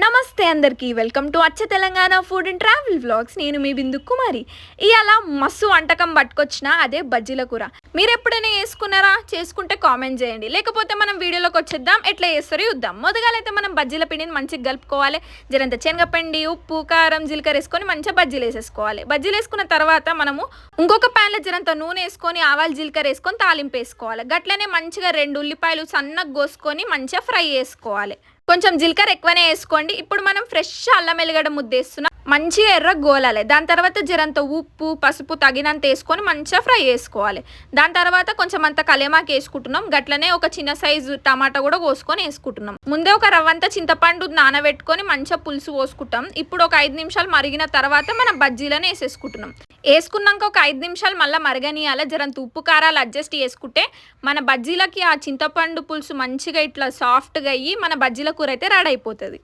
నమస్తే అందరికీ welcome to అచ్చ Telangana food and travel vlogs. నేను మీ బిందు కుమారి. ఇవాళ మస్తు వంటకం పట్టుకొచ్చిన అదే బజ్జీల కూర. మీరు ఎప్పుడైనా వేసుకున్నారా? చేసుకుంటే కామెంట్ చేయండి. లేకపోతే మనం వీడియోలోకి వచ్చేద్దాం, ఎట్లా చేస్తారో చూద్దాం. మొదగాలైతే మనం బజ్జీల పిండిని మంచిగా కలుపుకోవాలి. జరంత శనగపిండి, ఉప్పు, కారం, జీలకర్ర వేసుకొని మంచిగా బజ్జీలు వేసేసుకోవాలి. బజ్జీలు వేసుకున్న తర్వాత మనము ఇంకొక ప్యాన్లో జరంత నూనె వేసుకొని ఆవాలు, జీలకర్ర వేసుకొని తాలింపు వేసుకోవాలి. గట్లనే మంచిగా 2 ఉల్లిపాయలు సన్నగా కోసుకొని మంచిగా ఫ్రై చేసుకోవాలి. కొంచెం జీలకర్ర ఎక్కువనే వేసుకోండి. ఇప్పుడు మనం ఫ్రెష్ అల్లం ఎల్లిగడ్డ ముద్ద వేస్తున్నాం. మంచిగా ఎర్ర గోలాలి. దాని తర్వాత జరంత ఉప్పు, పసుపు తగినంత వేసుకొని మంచిగా ఫ్రై చేసుకోవాలి. దాని తర్వాత కొంచెం అంత కలేమాకు వేసుకుంటున్నాం. గట్లనే ఒక చిన్న సైజు టమాటా కూడా కోసుకొని వేసుకుంటున్నాం. ముందే ఒక రవ్వంత చింతపండు నానబెట్టుకొని మంచిగా పులుసు పోసుకుంటాం. ఇప్పుడు ఒక 5 నిమిషాలు మరిగిన తర్వాత మనం బజ్జీలను వేసేసుకుంటున్నాం. వేసుకున్నాక ఒక 5 నిమిషాలు మళ్ళీ మరగనియాలి. జరంత ఉప్పు కారాలు అడ్జస్ట్ చేసుకుంటే మన బజ్జీలకి ఆ చింతపండు పులుసు మంచిగా ఇట్లా సాఫ్ట్గా అయ్యి మన బజ్జీల కూర అయితే రెడీ అయిపోతుంది.